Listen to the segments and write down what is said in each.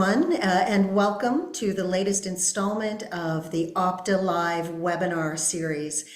And welcome to the latest installment of the Opta Live webinar series.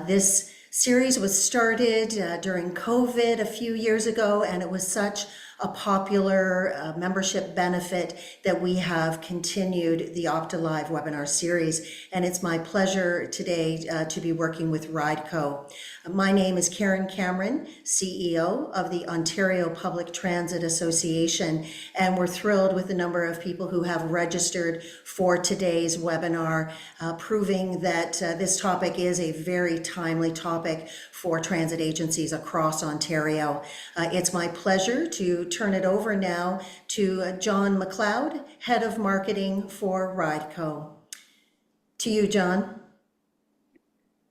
This series was started during COVID a few years ago, and it was such a popular membership benefit that we have continued the Opta Live webinar series. And it's my pleasure today to be working with RideCo. My name is Karen Cameron, CEO of the Ontario Public Transit Association, and we're thrilled with the number of people who have registered for today's webinar, proving that this topic is a very timely topic for transit agencies across Ontario. It's my pleasure to turn it over now to John McLeod, Head of Marketing for RideCo. To you, John.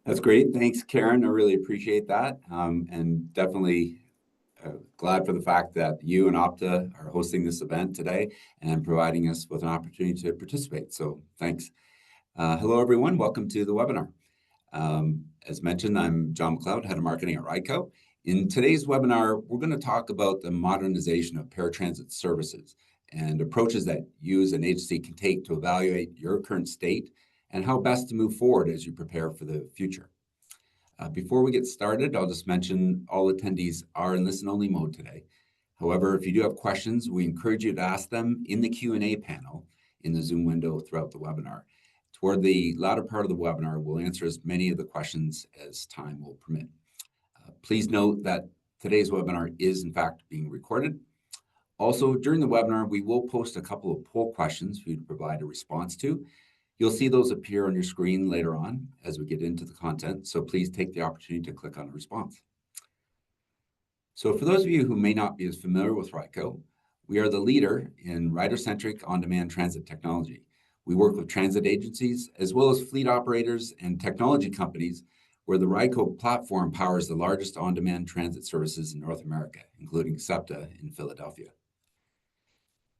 That's great. Thanks, Karen. I really appreciate that. And definitely glad for the fact that you and Opta are hosting this event today and providing us with an opportunity to participate. So thanks. Hello, everyone. Welcome to the webinar. As mentioned, I'm John McLeod, Head of Marketing at RideCo. In today's webinar, we're going to talk about the modernization of paratransit services and approaches that you as an agency can take to evaluate your current state and how best to move forward as you prepare for the future. Before we get started, I'll just mention all attendees are in listen-only mode today. However, if you do have questions, we encourage you to ask them in the Q&A panel in the Zoom window throughout the webinar. Toward the latter part of the webinar, we'll answer as many of the questions as time will permit. Please note that today's webinar is in fact being recorded. Also, during the webinar, we will post a couple of poll questions for you to provide a response to. You'll see those appear on your screen later on as we get into the content, so please take the opportunity to click on a response. So for those of you who may not be as familiar with RideCo, we are the leader in rider-centric on-demand transit technology. We work with transit agencies as well as fleet operators and technology companies where the RideCo platform powers the largest on-demand transit services in North America, including SEPTA in Philadelphia.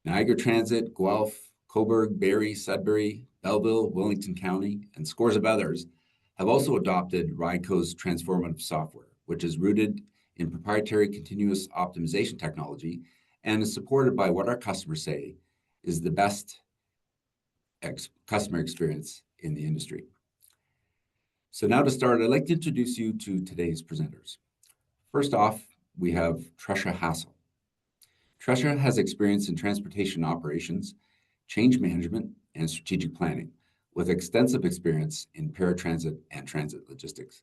Niagara Transit, Guelph, Cobourg, Barrie, Sudbury, Belleville, Wellington County, and scores of others have also adopted RideCo's transformative software, which is rooted in proprietary continuous optimization technology and is supported by what our customers say is the best customer experience in the industry. So now to start, I'd like to introduce you to today's presenters. First off, we have Treshia Hassell. Treshia has experience in transportation operations, change management, and strategic planning, with extensive experience in paratransit and transit logistics.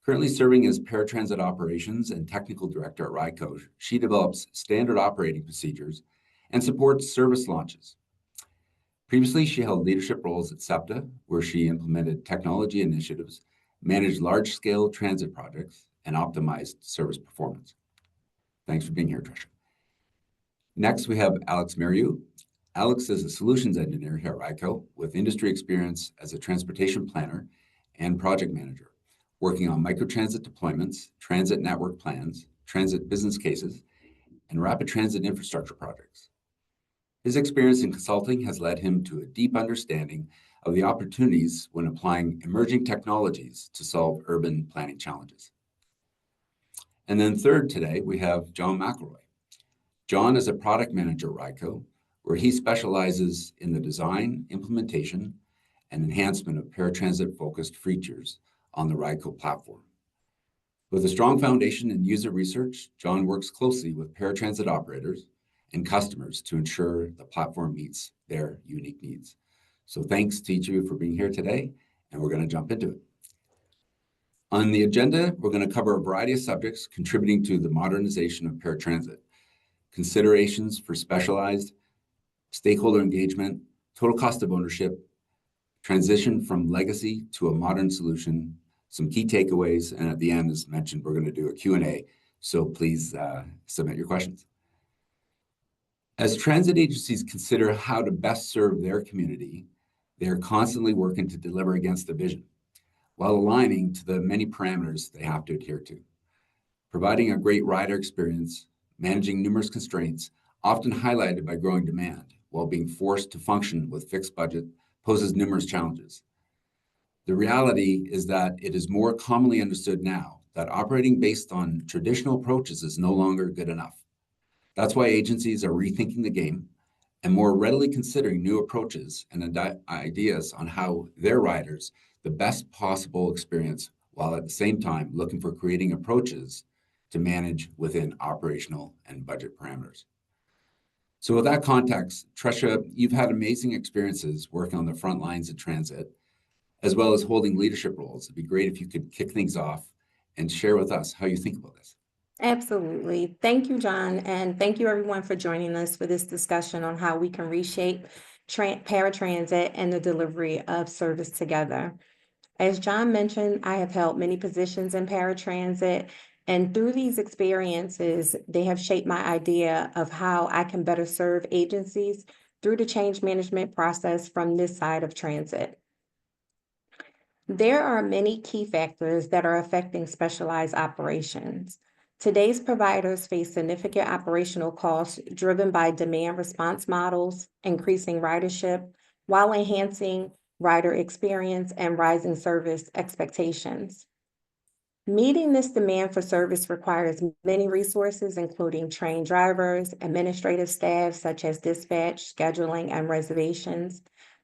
Currently serving as paratransit operations and technical director at RideCo, she develops standard operating procedures and supports service launches. Previously, she held leadership roles at SEPTA, where she implemented technology initiatives, managed large-scale transit projects, and optimized service performance. Thanks for being here, Treshia. Next, we have Alex Mereu. Alex is a solutions engineer here at RideCo with industry experience as a transportation planner and project manager, working on microtransit deployments, transit network plans, transit business cases, and rapid transit infrastructure projects. His experience in consulting has led him to a deep understanding of the opportunities when applying emerging technologies to solve urban planning challenges. And then third today, we have John McElroy. John is a product manager at RideCo, where he specializes in the design, implementation, and enhancement of paratransit-focused features on the RideCo platform. With a strong foundation in user research, John works closely with paratransit operators and customers to ensure the platform meets their unique needs. So thanks to each of you for being here today, and we're going to jump into it. On the agenda, we're going to cover a variety of subjects contributing to the modernization of paratransit, considerations for specialized, stakeholder engagement, total cost of ownership, transition from legacy to a modern solution, some key takeaways, and at the end, as mentioned, we're going to do a Q&A, so please submit your questions. As transit agencies consider how to best serve their community, they are constantly working to deliver against a vision, while aligning to the many parameters they have to adhere to. Providing a great rider experience, managing numerous constraints, often highlighted by growing demand, while being forced to function with fixed budget, poses numerous challenges. The reality is that it is more commonly understood now that operating based on traditional approaches is no longer good enough. That's why agencies are rethinking the game, and more readily considering new approaches and ideas on how their riders the best possible experience, while at the same time looking for creating approaches to manage within operational and budget parameters. So with that context, Treshia, you've had amazing experiences working on the front lines of transit, as well as holding leadership roles. It'd be great if you could kick things off and share with us how you think about this. Absolutely. Thank you, John, and thank you everyone for joining us for this discussion on how we can reshape paratransit and the delivery of service together. As John mentioned, I have held many positions in paratransit, and through these experiences, they have shaped my idea of how I can better serve agencies through the change management process from this side of transit. There are many key factors that are affecting specialized operations. Today's providers face significant operational costs driven by demand response models, increasing ridership, while enhancing rider experience and rising service expectations. Meeting this demand for service requires many resources, including trained drivers, administrative staff such as dispatch, scheduling, and reservations.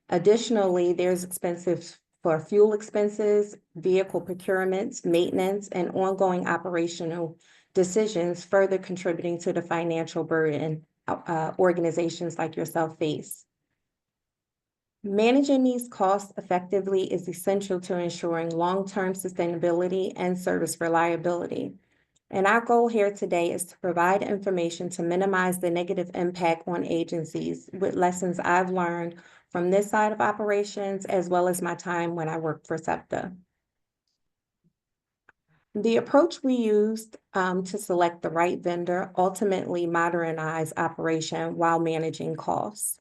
Additionally, there's expenses for fuel expenses, vehicle procurements, maintenance, and ongoing operational decisions, further contributing to the financial burden organizations like yourself face. Managing these costs effectively is essential to ensuring long-term sustainability and service reliability. And our goal here today is to provide information to minimize the negative impact on agencies with lessons I've learned from this side of operations, as well as my time when I worked for SEPTA. The approach we used to select the right vendor ultimately modernized operation while managing costs.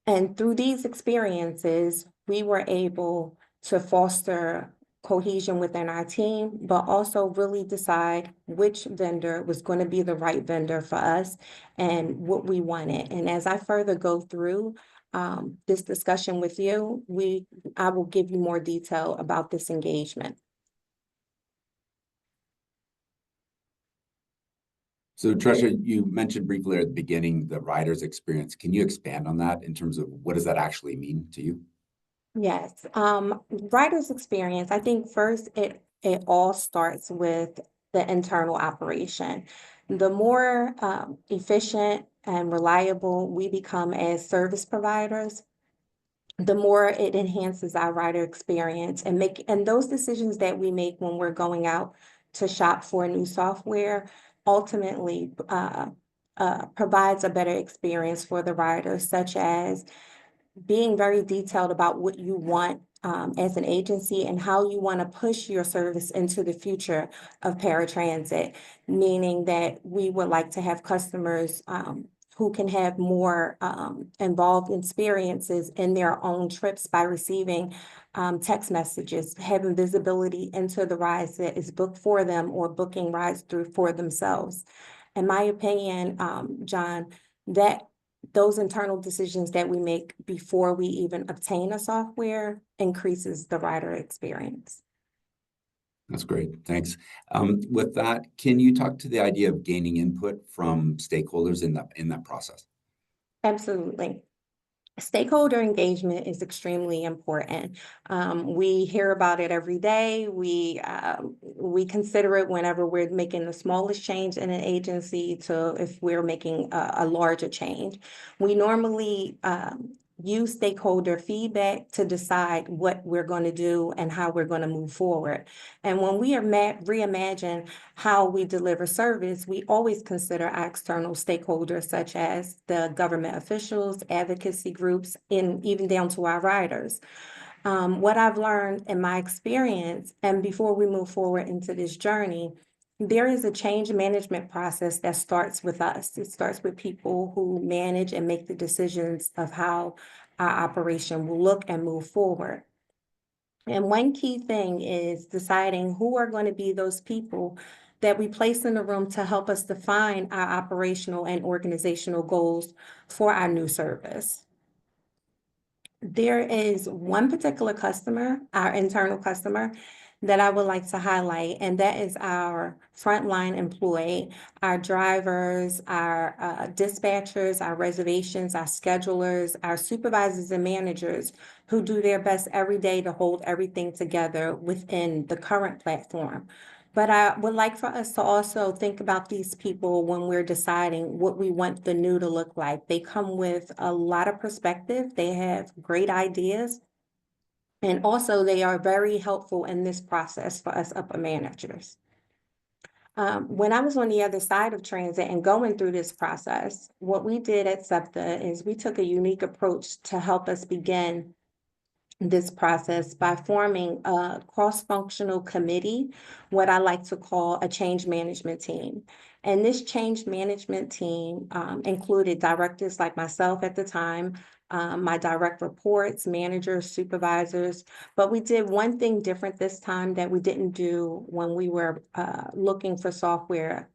And through these experiences, we were able to foster cohesion within our team, but also really decide which vendor was going to be the right vendor for us and what we wanted. And as I further go through this discussion with you, I will give you more detail about this engagement. So Treshia, you mentioned briefly at the beginning the rider's experience. Can you expand on that in terms of what does that actually mean to you? Yes, rider's experience, I think first it all starts with the internal operation. The more efficient and reliable we become as service providers, the more it enhances our rider experience and those decisions that we make when we're going out to shop for new software ultimately provides a better experience for the riders, such as being very detailed about what you want as an agency and how you want to push your service into the future of paratransit, meaning that we would like to have customers who can have more involved experiences in their own trips by receiving text messages, having visibility into the rides that is booked for them or booking rides through for themselves. In my opinion, John, that those internal decisions that we make before we even obtain a software increases the rider experience. That's great. Thanks. With that, can you talk to the idea of gaining input from stakeholders in that process? Absolutely. Stakeholder engagement is extremely important. We hear about it every day. We consider it whenever we're making the smallest change in an agency to if we're making a larger change. We normally use stakeholder feedback to decide what we're going to do and how we're going to move forward. And when we reimagine how we deliver service, we always consider our external stakeholders, such as the government officials, advocacy groups, and even down to our riders. What I've learned in my experience, and before we move forward into this journey, there is a change management process that starts with us. It starts with people who manage and make the decisions of how our operation will look and move forward. And one key thing is deciding who are going to be those people that we place in the room to help us define our operational and organizational goals for our new service. There is one particular customer, our internal customer, that I would like to highlight, and that is our frontline employee, our drivers, our dispatchers, our reservations, our schedulers, our supervisors and managers who do their best every day to hold everything together within the current platform. But I would like for us to also think about these people when we're deciding what we want the new to look like. They come with a lot of perspective. They have great ideas. And also they are very helpful in this process for us upper managers. When I was on the other side of transit and going through this process, what we did at SEPTA is we took a unique approach to help us begin this process by forming a cross-functional committee, what I like to call a change management team. And this change management team included directors like myself at the time, my direct reports, managers, supervisors. But we did one thing different this time that we didn't do when we were looking for software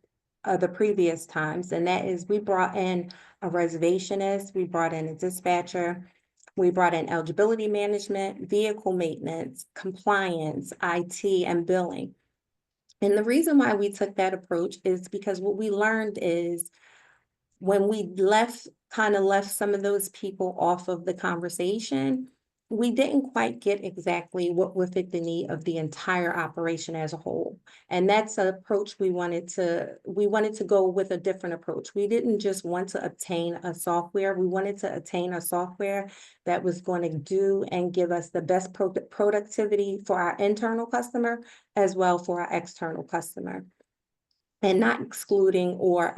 the previous times. And that is we brought in a reservationist, we brought in a dispatcher, we brought in eligibility management, vehicle maintenance, compliance, IT, and billing. And the reason why we took that approach is because what we learned is when we left some of those people off of the conversation, we didn't quite get exactly what would fit the need of the entire operation as a whole. And that's an approach we wanted to go with a different approach. We didn't just want to obtain a software. We wanted to obtain a software that was going to do and give us the best productivity for our internal customer as well for our external customer, and not excluding or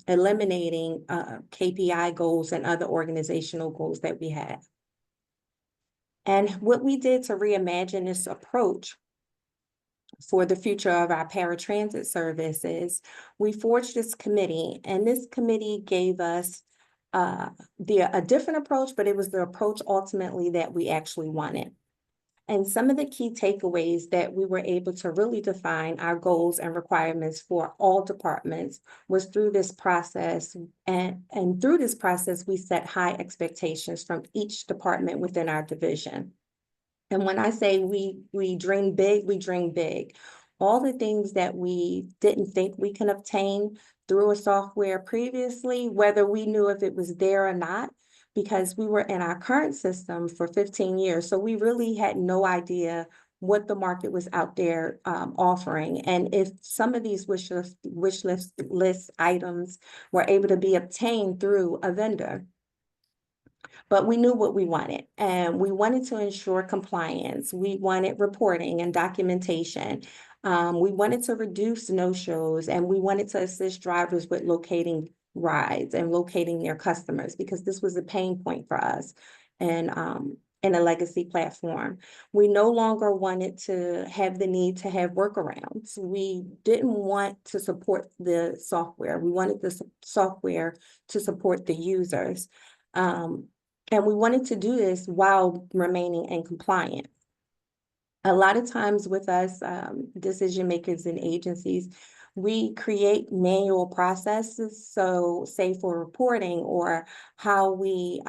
eliminating KPI goals and other organizational goals that we have. And what we did to reimagine this approach for the future of our paratransit services, we forged this committee, and this committee gave us a different approach, but it was the approach ultimately that we actually wanted. And some of the key takeaways that we were able to really define our goals and requirements for all departments was through this process. And through this process, we set high expectations from each department within our division. And when I say we dream big, we dream big. All the things that we didn't think we can obtain through a software previously, whether we knew if it was there or not, because we were in our current system for 15 years. So we really had no idea what the market was out there offering. And if some of these wish list items were able to be obtained through a vendor. But we knew what we wanted, and we wanted to ensure compliance. We wanted reporting and documentation. We wanted to reduce no-shows, and we wanted to assist drivers with locating rides and locating their customers, because this was a pain point for us and in a legacy platform. We no longer wanted to have the need to have workarounds. We didn't want to support the software. We wanted the software to support the users. And we wanted to do this while remaining in compliance. A lot of times with us, decision makers and agencies, we create manual processes. So say for reporting or how we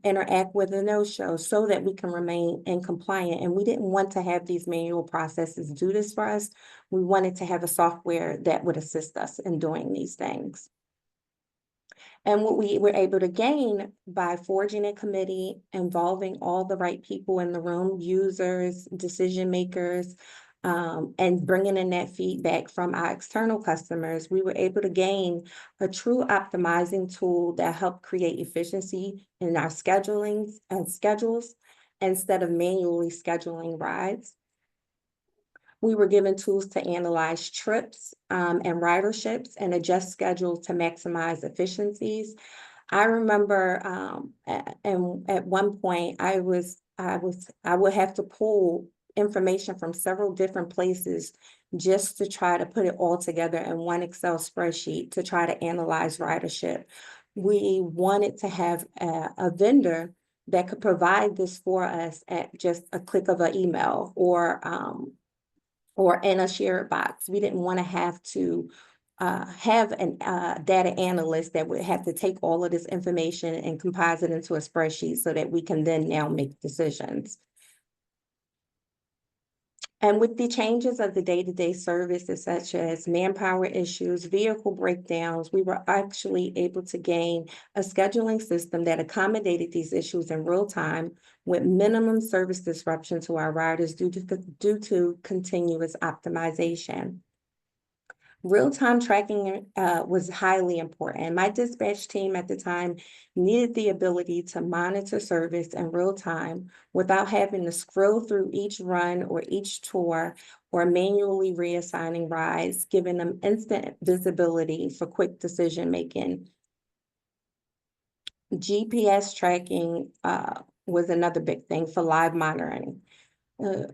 interact with a no-show so that we can remain in compliant. And we didn't want to have these manual processes do this for us. We wanted to have a software that would assist us in doing these things. And what we were able to gain by forging a committee involving all the right people in the room, users, decision makers, and bringing in that feedback from our external customers, we were able to gain a true optimizing tool that helped create efficiency in our schedules instead of manually scheduling rides. We were given tools to analyze trips and riderships and adjust schedules to maximize efficiencies. I remember at one point I would have to pull information from several different places just to try to put it all together in one Excel spreadsheet to try to analyze ridership. We wanted to have a vendor that could provide this for us at just a click of an email or in a shared box. We didn't want to have to have a data analyst that would have to take all of this information and compose it into a spreadsheet so that we can then now make decisions. And with the changes of the day-to-day services, such as manpower issues, vehicle breakdowns, we were actually able to gain a scheduling system that accommodated these issues in real time with minimum service disruption to our riders due to continuous optimization. Real-time tracking was highly important. My dispatch team at the time needed the ability to monitor service in real time without having to scroll through each run or each tour or manually reassigning rides, giving them instant visibility for quick decision-making. GPS tracking was another big thing for live monitoring.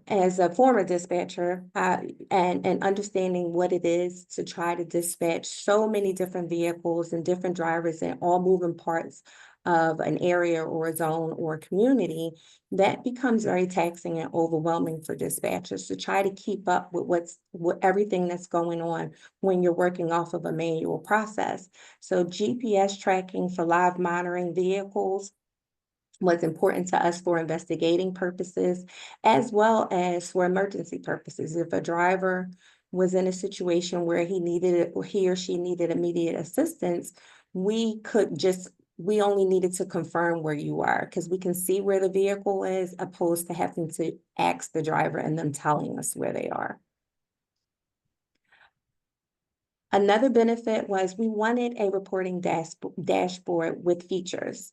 As a former dispatcher, and understanding what it is to try to dispatch so many different vehicles and different drivers and all moving parts of an area or a zone or a community, that becomes very taxing and overwhelming for dispatchers to try to keep up with everything that's going on when you're working off of a manual process. So GPS tracking for live monitoring vehicles was important to us for investigating purposes, as well as for emergency purposes. If a driver was in a situation where he or she needed immediate assistance, we only needed to confirm where you are because we can see where the vehicle is, opposed to having to ask the driver and them telling us where they are. Another benefit was we wanted a reporting dashboard with features.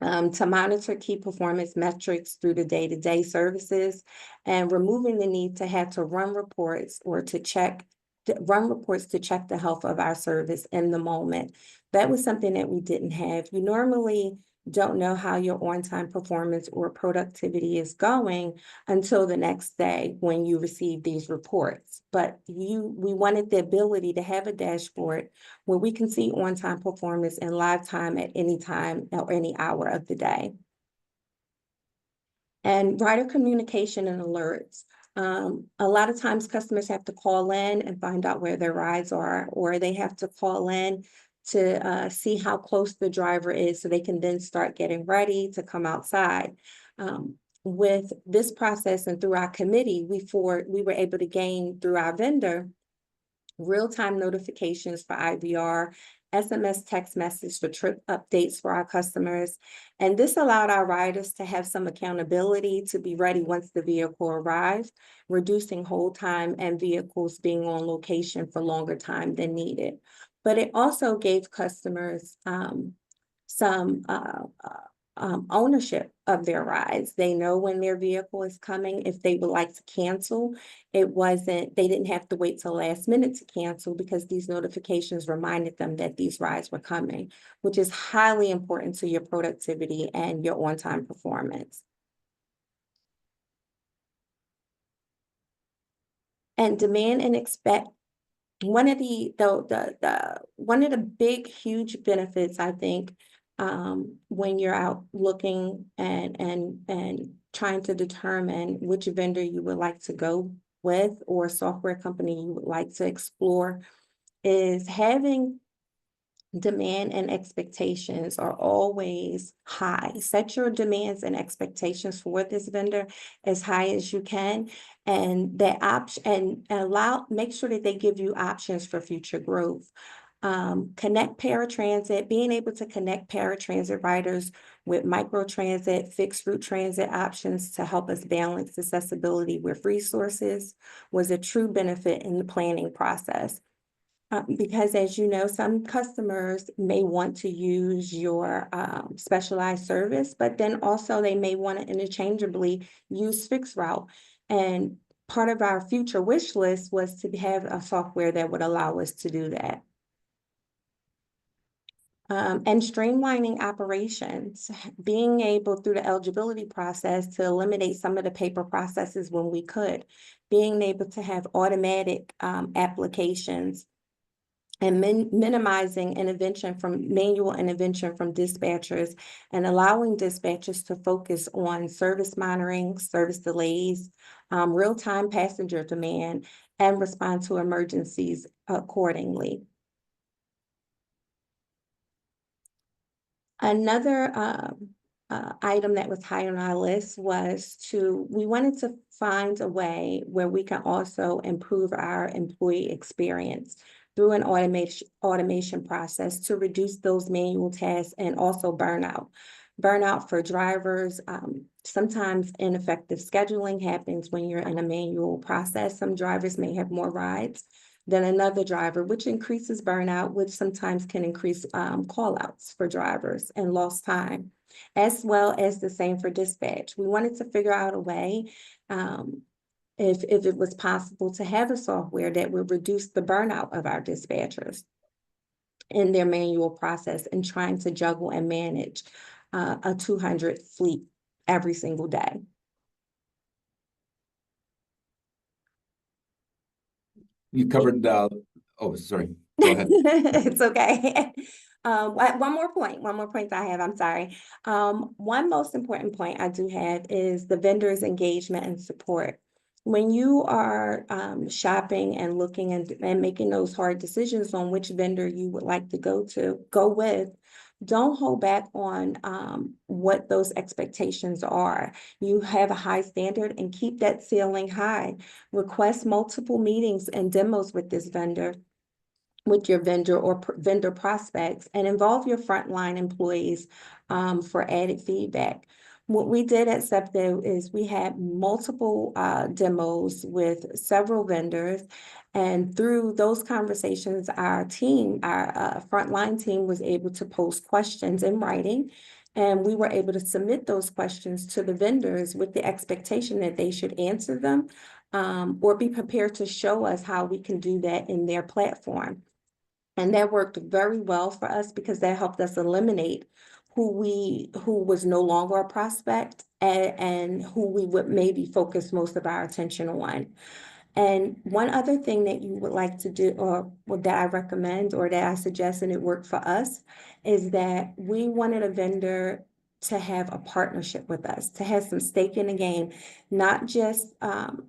To monitor key performance metrics through the day-to-day services and removing the need to have to run reports to check the health of our service in the moment. That was something that we didn't have. You normally don't know how your on-time performance or productivity is going until the next day when you receive these reports. But we wanted the ability to have a dashboard where we can see on-time performance in live time at any time or any hour of the day. And rider communication and alerts. A lot of times customers have to call in and find out where their rides are, or they have to call in to see how close the driver is so they can then start getting ready to come outside. With this process and through our committee, we were able to gain through our vendor real-time notifications for IVR, SMS text message for trip updates for our customers. And this allowed our riders to have some accountability to be ready once the vehicle arrived, reducing hold time and vehicles being on location for longer time than needed. But it also gave customers some ownership of their rides. They know when their vehicle is coming. If they would like to cancel, they didn't have to wait till last minute to cancel because these notifications reminded them that these rides were coming, which is highly important to your productivity and your on-time performance. And demand and expect. One of the big, huge benefits, I think, when you're out looking and trying to determine which vendor you would like to go with or software company you would like to explore, is having demand and expectations are always high. Set your demands and expectations for this vendor as high as you can, and make sure that they give you options for future growth. Connect paratransit, being able to connect paratransit riders with microtransit, fixed route transit options to help us balance accessibility with resources was a true benefit in the planning process. Because as you know, some customers may want to use your specialized service, but then also they may want to interchangeably use fixed route. And part of our future wish list was to have a software that would allow us to do that. And streamlining operations, being able through the eligibility process to eliminate some of the paper processes when we could, being able to have automatic applications, and minimizing manual intervention from dispatchers and allowing dispatchers to focus on service monitoring, service delays, real-time passenger demand, and respond to emergencies accordingly. Another item that was high on our list was we wanted to find a way where we can also improve our employee experience through an automation process to reduce those manual tasks and also burnout. Burnout for drivers, sometimes ineffective scheduling happens when you're in a manual process. Some drivers may have more rides than another driver, which increases burnout, which sometimes can increase call outs for drivers and lost time, as well as the same for dispatch. We wanted to figure out a way, if it was possible, to have a software that would reduce the burnout of our dispatchers in their manual process and trying to juggle and manage a 200 fleet every single day. You covered, oh, sorry, go ahead. It's okay. One more point I have, I'm sorry. One most important point I do have is the vendor's engagement and support. When you are shopping and looking and making those hard decisions on which vendor you would like to go with, don't hold back on what those expectations are. You have a high standard and keep that ceiling high. Request multiple meetings and demos with this vendor, with your vendor or vendor prospects, and involve your frontline employees for added feedback. What we did at SEPTA is we had multiple demos with several vendors, and through those conversations, our team, our frontline team, was able to post questions in writing, and we were able to submit those questions to the vendors with the expectation that they should answer them or be prepared to show us how we can do that in their platform. And that worked very well for us because that helped us eliminate who was no longer a prospect and who we would maybe focus most of our attention on. And one other thing that you would like to do, or that I recommend, or that I suggest, and it worked for us, is that we wanted a vendor to have a partnership with us, to have some stake in the game, not just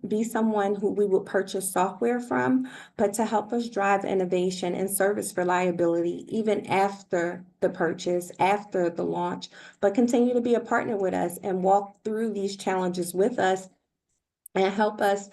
be someone who we would purchase software from, but to help us drive innovation and service reliability even after the purchase, after the launch, but continue to be a partner with us and walk through these challenges with us and help us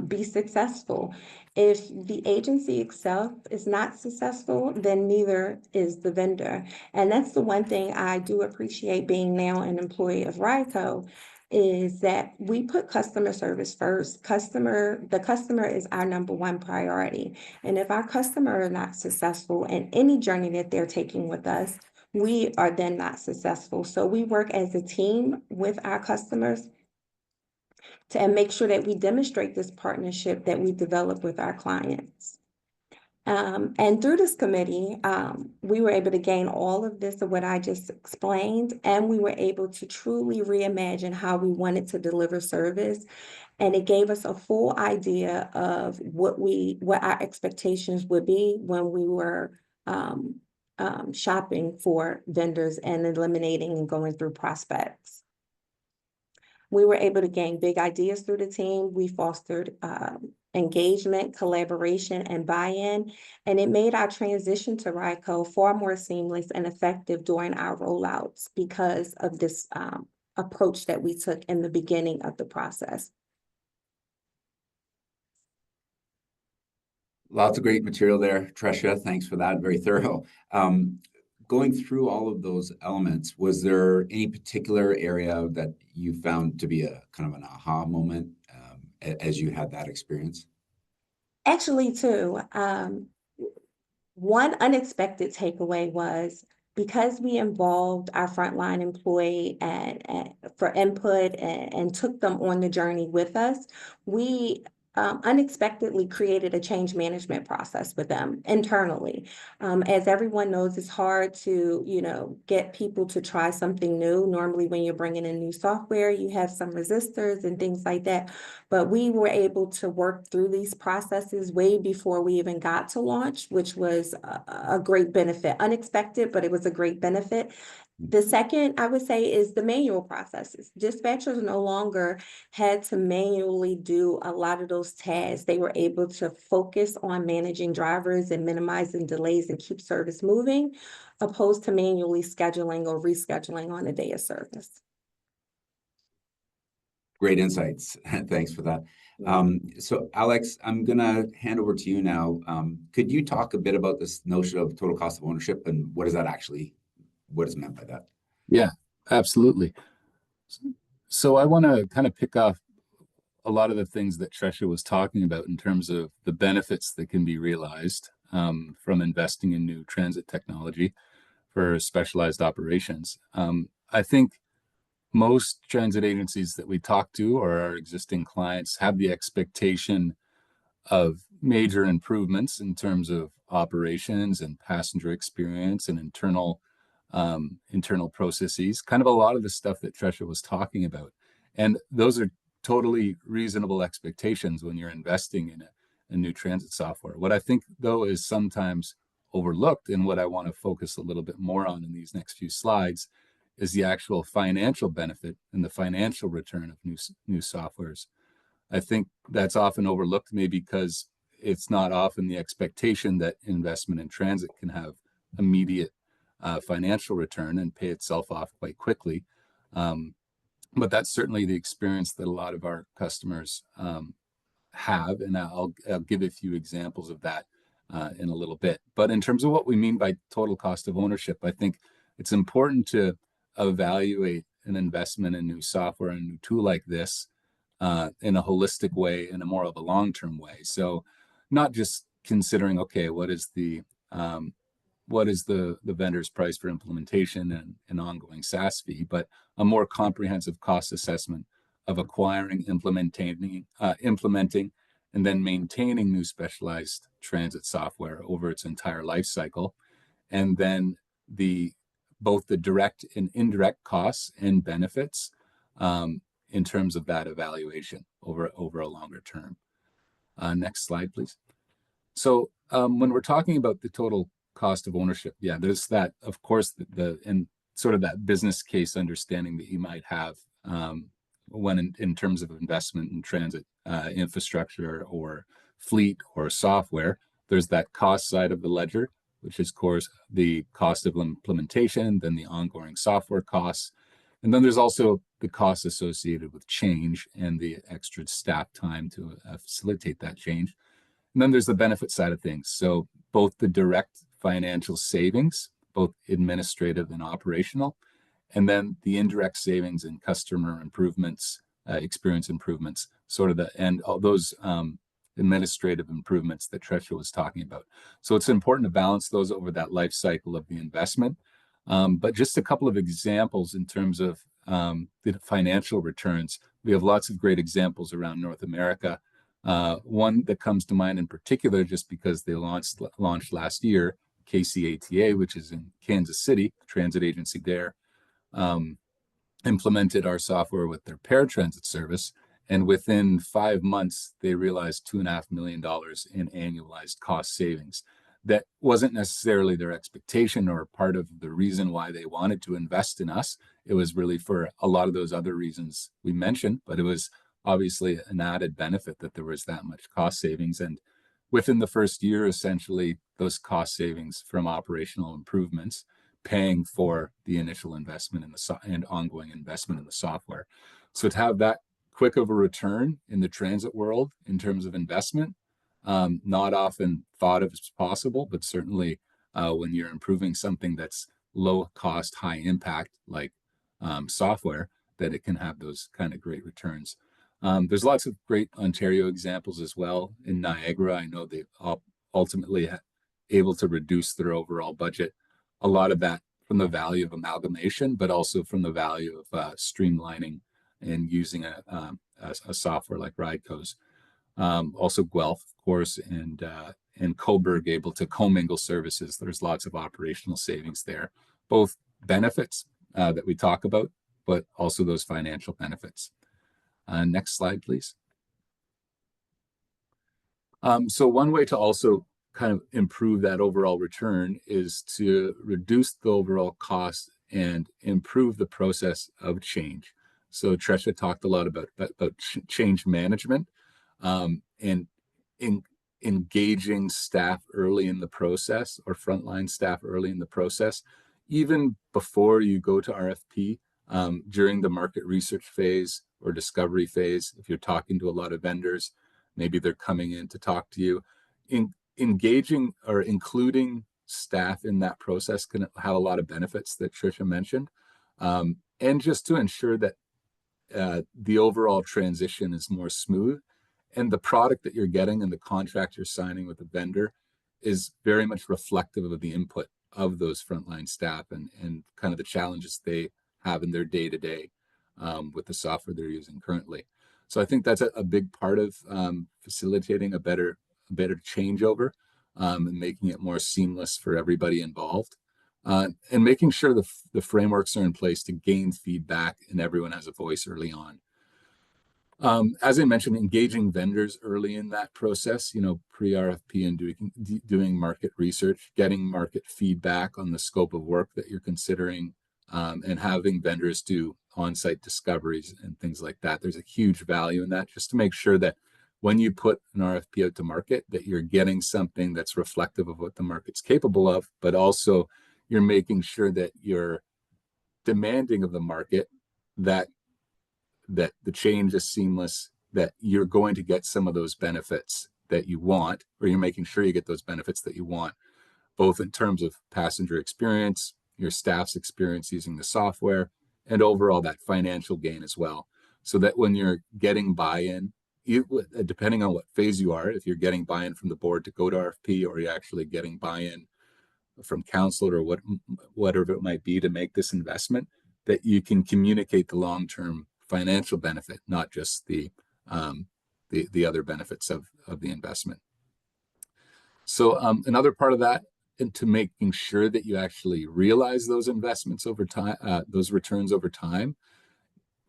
be successful. If the agency itself is not successful, then neither is the vendor. And that's the one thing I do appreciate being now an employee of RideCo, is that we put customer service first. The customer is our number one priority. And if our customer are not successful in any journey that they're taking with us, we are then not successful. So we work as a team with our customers and make sure that we demonstrate this partnership that we develop with our clients. And through this committee, we were able to gain all of this of what I just explained, and we were able to truly reimagine how we wanted to deliver service. And it gave us a full idea of what our expectations would be when we were shopping for vendors and eliminating and going through prospects. We were able to gain big ideas through the team. We fostered engagement, collaboration, and buy-in, and it made our transition to RideCo far more seamless and effective during our rollouts because of this approach that we took in the beginning of the process. Lots of great material there, Treshia. Thanks for that. Very thorough. Going through all of those elements, was there any particular area that you found to be a kind of an aha moment as you had that experience? Actually, too. One unexpected takeaway was, because we involved our frontline employee and for input and took them on the journey with us, we unexpectedly created a change management process with them internally. As everyone knows, it's hard to, get people to try something new. Normally, when you're bringing in new software, you have some resistors and things like that. But we were able to work through these processes way before we even got to launch, which was a great benefit. Unexpected, but it was a great benefit. The second, I would say, is the manual processes. Dispatchers no longer had to manually do a lot of those tasks. They were able to focus on managing drivers and minimizing delays and keep service moving, opposed to manually scheduling or rescheduling on a day of service. Great insights. Thanks for that. Yeah. So Alex, I'm gonna hand over to you now. Could you talk a bit about this notion of total cost of ownership and what is meant by that? Yeah, absolutely. So I want to kind of pick off a lot of the things that Treshia was talking about in terms of the benefits that can be realized from investing in new transit technology for specialized operations. I think most transit agencies that we talk to or our existing clients have the expectation of major improvements in terms of operations and passenger experience and internal processes, kind of a lot of the stuff that Treshia was talking about. And those are totally reasonable expectations when you're investing in a new transit software. What I think, though, is sometimes overlooked, and what I want to focus a little bit more on in these next few slides, is the actual financial benefit and the financial return of new softwares. I think that's often overlooked, maybe because it's not often the expectation that investment in transit can have immediate financial return and pay itself off quite quickly. But that's certainly the experience that a lot of our customers have, and I'll give a few examples of that in a little bit. But in terms of what we mean by total cost of ownership, I think it's important to evaluate an investment in new software and a new tool like this in a holistic way, in a more of a long-term way. So not just considering, okay, what is the vendor's price for implementation and an ongoing SaaS fee, but a more comprehensive cost assessment of acquiring, implementing, and then maintaining new specialized transit software over its entire life cycle, and then both the direct and indirect costs and benefits in terms of that evaluation over a longer term. Next slide, please. So when we're talking about the total cost of ownership, yeah, there's that, of course, and sort of that business case understanding that you might have when in terms of investment in transit infrastructure or fleet or software. There's that cost side of the ledger, which is, of course, the cost of implementation, then the ongoing software costs. And then there's also the costs associated with change and the extra staff time to facilitate that change. And then there's the benefit side of things. So both the direct financial savings, both administrative and operational, and then the indirect savings and customer improvements, experience improvements, and all those administrative improvements that Treshia was talking about. So it's important to balance those over that life cycle of the investment. But just a couple of examples in terms of the financial returns. We have lots of great examples around North America. One that comes to mind in particular, just because they launched last year, KCATA, which is in Kansas City, transit agency there, implemented our software with their paratransit service. And within 5 months, they realized $2.5 million in annualized cost savings. That wasn't necessarily their expectation or part of the reason why they wanted to invest in us. It was really for a lot of those other reasons we mentioned, but it was obviously an added benefit that there was that much cost savings. And within the first year, essentially, those cost savings from operational improvements paying for the initial investment in and ongoing investment in the software. So to have that quick of a return in the transit world in terms of investment, not often thought of as possible, but certainly when you're improving something that's low cost, high impact, like software, that it can have those kind of great returns. There's lots of great Ontario examples as well. In Niagara, I know they ultimately able to reduce their overall budget. A lot of that from the value of amalgamation, but also from the value of streamlining and using a software like RideCo's. Also Guelph, of course, and Coburg able to commingle services. There's lots of operational savings there, both benefits that we talk about, but also those financial benefits. Next slide, please. So one way to also kind of improve that overall return is to reduce the overall cost and improve the process of change. So Treshia talked a lot about change management and in engaging staff early in the process, or frontline staff early in the process. Even before you go to RFP, during the market research phase or discovery phase. If you're talking to a lot of vendors, maybe they're coming in to talk to you. Engaging or including staff in that process can have a lot of benefits that Treshia mentioned. And just to ensure that the overall transition is more smooth, and the product that you're getting and the contract you're signing with the vendor is very much reflective of the input of those frontline staff and kind of the challenges they have in their day-to-day with the software they're using currently. So I think that's a big part of facilitating a better changeover and making it more seamless for everybody involved. And making sure the frameworks are in place to gain feedback and everyone has a voice early on. As I mentioned, engaging vendors early in that process, pre-RFP and doing market research, getting market feedback on the scope of work that you're considering, and having vendors do on-site discoveries and things like that. There's a huge value in that, just to make sure that when you put an RFP out to market, that you're getting something that's reflective of what the market's capable of, but also you're making sure that you're demanding of the market that the change is seamless, that you're going to get some of those benefits that you want, or you're making sure you get those benefits that you want, both in terms of passenger experience, your staff's experience using the software, and overall that financial gain as well. So that when you're getting buy-in, depending on what phase you are, if you're getting buy-in from the board to go to RFP, or you're actually getting buy-in from council or whatever it might be to make this investment, that you can communicate the long-term financial benefit, not just the other benefits of the investment. So another part of that, into making sure that you actually realize those investments over time, those returns over time,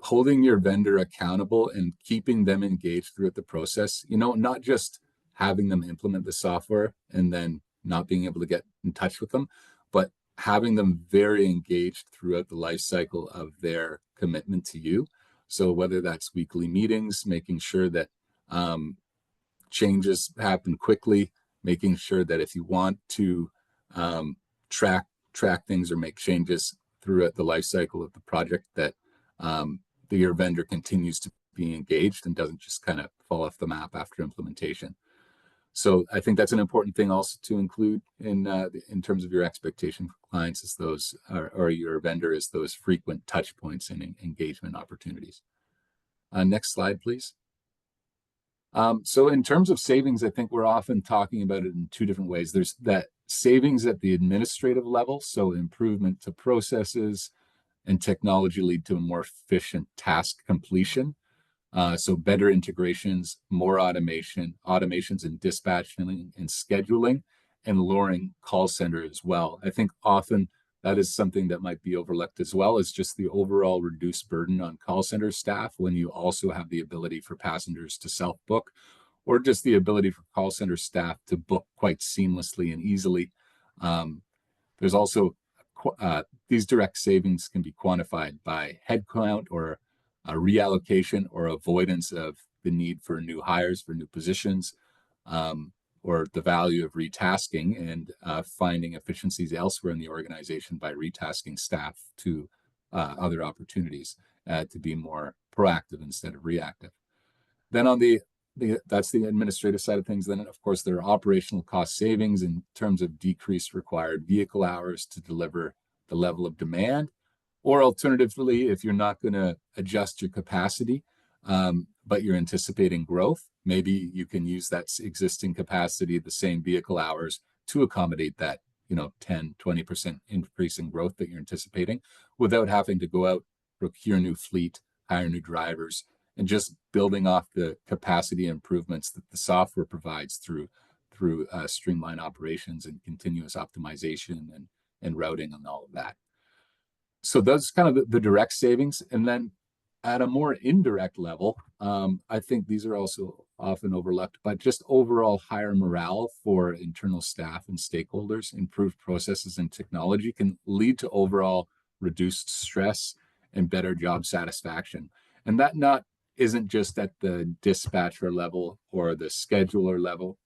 holding your vendor accountable and keeping them engaged throughout the process, not just having them implement the software and then not being able to get in touch with them, but having them very engaged throughout the life cycle of their commitment to you. So whether that's weekly meetings, making sure that changes happen quickly, making sure that if you want to track things or make changes throughout the life cycle of the project, that your vendor continues to be engaged and doesn't just kind of fall off the map after implementation. So I think that's an important thing also to include in terms of your expectation for clients, is those, or your vendor, is those frequent touch points and engagement opportunities. Next slide, please. So in terms of savings, I think we're often talking about it in two different ways. There's that savings at the administrative level, so improvement to processes and technology lead to a more efficient task completion. So better integrations, more automations in dispatching and scheduling, and lowering call center as well. I think often that is something that might be overlooked as well, as just the overall reduced burden on call center staff when you also have the ability for passengers to self-book, or just the ability for call center staff to book quite seamlessly and easily. There's also these direct savings can be quantified by headcount or a reallocation or avoidance of the need for new hires for new positions, or the value of retasking and finding efficiencies elsewhere in the organization by retasking staff to other opportunities to be more proactive instead of reactive. Then on that's the administrative side of things. Then, of course, there are operational cost savings in terms of decreased required vehicle hours to deliver the level of demand. Or alternatively, if you're not going to adjust your capacity, but you're anticipating growth, maybe you can use that existing capacity, the same vehicle hours, to accommodate that 10-20% increase in growth that you're anticipating, without having to go out, procure new fleet, hire new drivers, and just building off the capacity improvements that the software provides through streamlined operations and continuous optimization and routing and all of that. So those kind of the direct savings. And then at a more indirect level, I think these are also often overlooked, but just overall higher morale for internal staff and stakeholders, improved processes and technology can lead to overall reduced stress and better job satisfaction. And that isn't just at the dispatcher level or the scheduler level.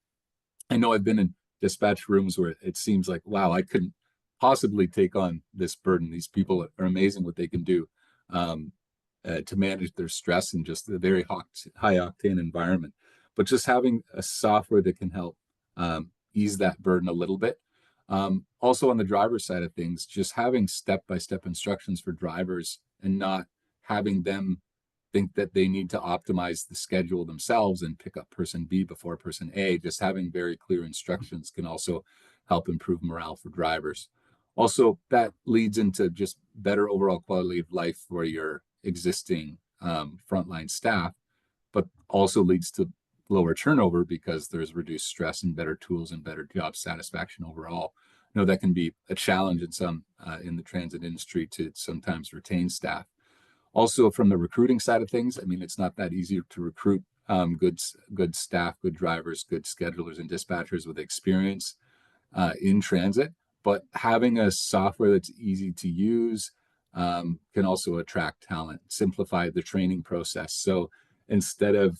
I know I've been in dispatch rooms where it seems like, wow, I couldn't possibly take on this burden. These people are amazing what they can do. to manage their stress in just a very high octane environment. But just having a software that can help ease that burden a little bit. Also on the driver's side of things, just having step-by-step instructions for drivers and not having them think that they need to optimize the schedule themselves and pick up person B before person A. Just having very clear instructions can also help improve morale for drivers. Also, that leads into just better overall quality of life for your existing frontline staff, but also leads to lower turnover because there's reduced stress and better tools and better job satisfaction overall. I know that can be a challenge in some in the transit industry to sometimes retain staff. Also, from the recruiting side of things, I mean, it's not that easy to recruit good staff, good drivers, good schedulers, and dispatchers with experience in transit. But having a software that's easy to use can also attract talent, simplify the training process. So instead of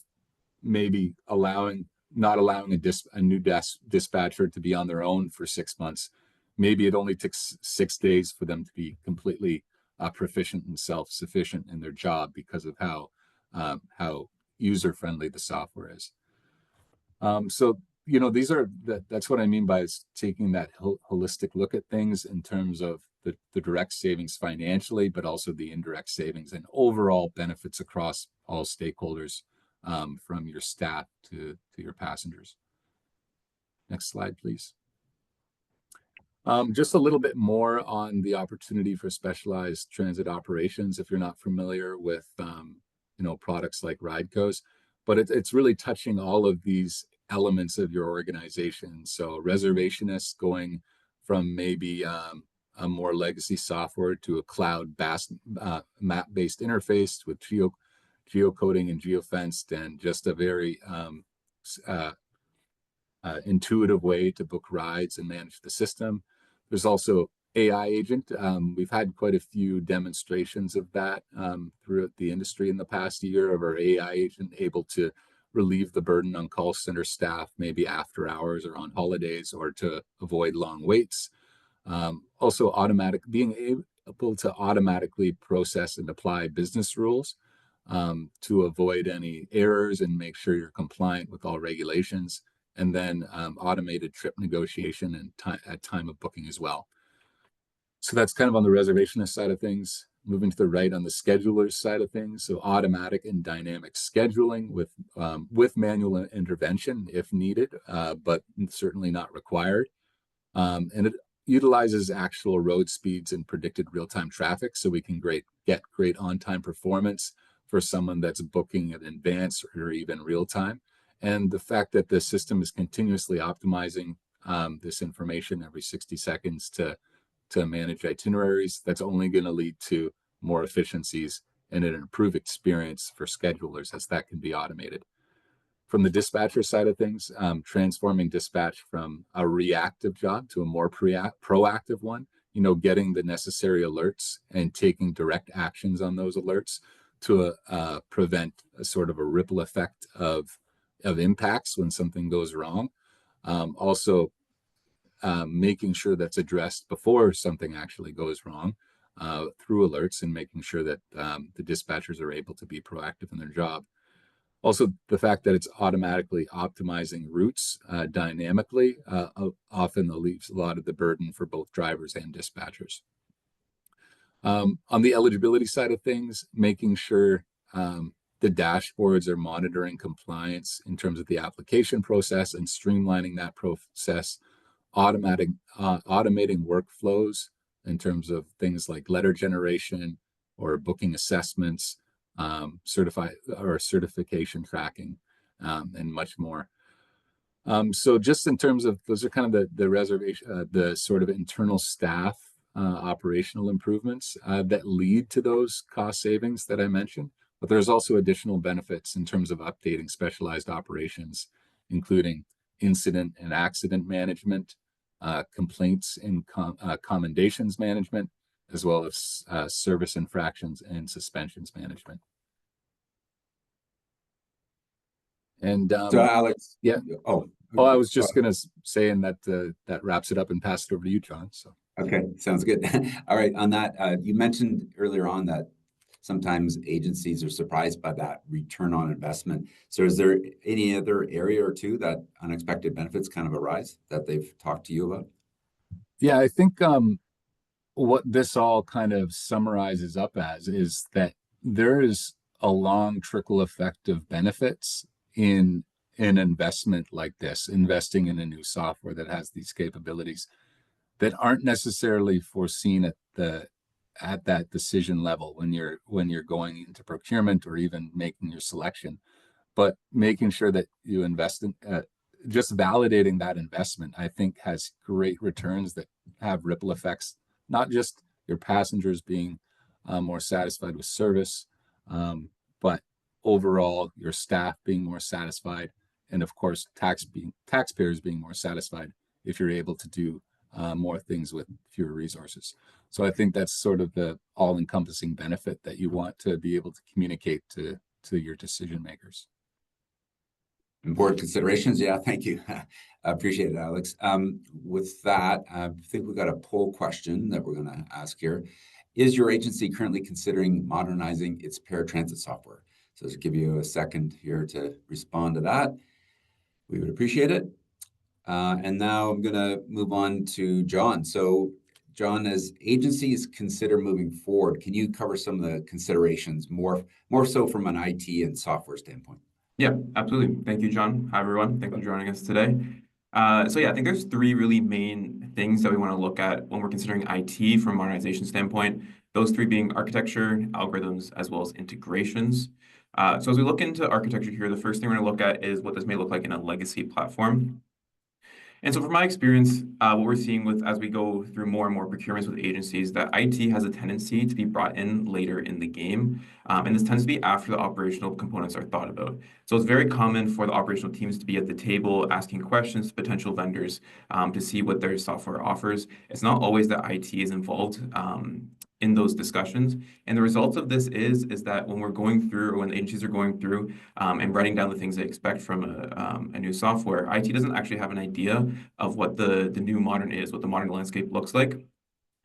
maybe not allowing a new dispatcher to be on their own for 6 months, maybe it only takes 6 days for them to be completely proficient and self-sufficient in their job because of how user-friendly the software is. So that's what I mean by taking that holistic look at things in terms of the direct savings financially, but also the indirect savings and overall benefits across all stakeholders, from your staff to your passengers. Next slide, please. Just a little bit more on the opportunity for specialized transit operations. If you're not familiar with products like RideCos, but it's really touching all of these elements of your organization. So reservationists going from maybe a more legacy software to a cloud-based map-based interface with geocoding and geofenced, and just a very intuitive way to book rides and manage the system. There's also AI agent. We've had quite a few demonstrations of that throughout the industry in the past year, of our AI agent able to relieve the burden on call center staff, maybe after hours or on holidays, or to avoid long waits. Also being able to automatically process and apply business rules to avoid any errors and make sure you're compliant with all regulations. And then automated trip negotiation and at time of booking as well. So that's kind of on the reservationist side of things. Moving to the right on the scheduler's side of things. So automatic and dynamic scheduling with manual intervention if needed, but certainly not required. And it utilizes actual road speeds and predicted real-time traffic, so we can get great on-time performance for someone that's booking in advance or even real-time. And the fact that the system is continuously optimizing this information every 60 seconds to manage itineraries, that's only going to lead to more efficiencies and an improved experience for schedulers as that can be automated. From the dispatcher side of things, transforming dispatch from a reactive job to a more proactive one, getting the necessary alerts and taking direct actions on those alerts to prevent a sort of a ripple effect of impacts when something goes wrong. Also, making sure that's addressed before something actually goes wrong through alerts, and making sure that the dispatchers are able to be proactive in their job. Also, the fact that it's automatically optimizing routes dynamically often relieves a lot of the burden for both drivers and dispatchers. On the eligibility side of things, making sure the dashboards are monitoring compliance in terms of the application process and streamlining that process, automating workflows in terms of things like letter generation or booking assessments, certification tracking, and much more. So just in terms of, those are kind of the reservation, the sort of internal staff operational improvements that lead to those cost savings that I mentioned. But there's also additional benefits in terms of updating specialized operations, including incident and accident management, complaints and commendations management, as well as service infractions and suspensions management. And so Alex, yeah. Oh, I was just going to say, and that wraps it up, and pass it over to you, John. So okay, sounds good. All right, on that, you mentioned earlier on that sometimes agencies are surprised by that return on investment. So is there any other area or two that unexpected benefits kind of arise that they've talked to you about? Yeah, I think what this all kind of summarizes up as is that there is a long trickle effect of benefits in an investment like this, investing in a new software that has these capabilities that aren't necessarily foreseen at that decision level when you're going into procurement or even making your selection, but making sure that you invest in just validating that investment, I think, has great returns that have ripple effects, not just your passengers being more satisfied with service, but overall your staff being more satisfied, and of course taxpayers being more satisfied if you're able to do more things with fewer resources. So I think that's sort of the all-encompassing benefit that you want to be able to communicate to your decision makers. Important considerations. Yeah, thank you. I appreciate it, Alex. With that, I think we've got a poll question that we're going to ask here. Is your agency currently considering modernizing its paratransit software? So to give you a second here to respond to that, we would appreciate it. And now I'm going to move on to John. So John, as agencies consider moving forward, can you cover some of the considerations more so from an IT and software standpoint? Yeah, absolutely. Thank you, John. Hi, everyone. Thanks for joining us today. So yeah, I think there's three really main things that we want to look at when we're considering IT from a modernization standpoint. Those three being architecture, algorithms, as well as integrations. So as we look into architecture here, the first thing we're going to look at is what this may look like in a legacy platform. And so from my experience, what we're seeing as we go through more and more procurements with agencies, that IT has a tendency to be brought in later in the game. And this tends to be after the operational components are thought about. So it's very common for the operational teams to be at the table asking questions to potential vendors to see what their software offers. It's not always that IT is involved in those discussions. And the result of this is that when we're going through, or when the agencies are going through and writing down the things they expect from a new software, IT doesn't actually have an idea of what the new modern is, what the modern landscape looks like.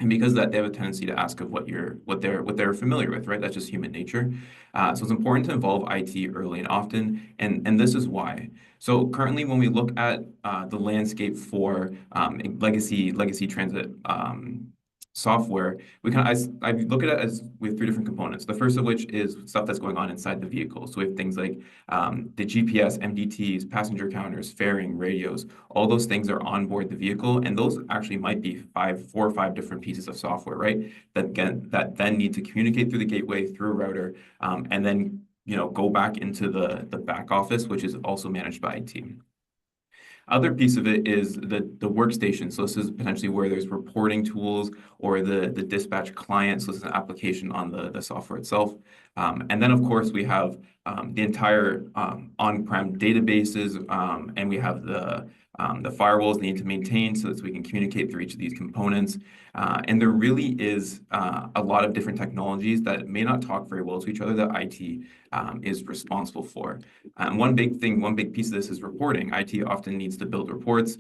And because of that, they have a tendency to ask of what they're familiar with, right? That's just human nature. So it's important to involve IT early and often, and this is why. So currently, when we look at the landscape for legacy transit software, I look at it as we have three different components. The first of which is stuff that's going on inside the vehicle. So we have things like the GPS, MDTs, passenger counters, faring, radios. All those things are on board the vehicle, and those actually might be 4 or 5 different pieces of software, right? That then need to communicate through the gateway, through a router, and then go back into the back office, which is also managed by IT. Other piece of it is the workstation. So this is potentially where there's reporting tools or the dispatch client. So this is an application on the software itself. And then, of course, we have the entire on-prem databases, and we have the firewalls need to maintain so that we can communicate through each of these components. And there really is a lot of different technologies that may not talk very well to each other that IT is responsible for. One big piece of this is reporting. IT often needs to build reports.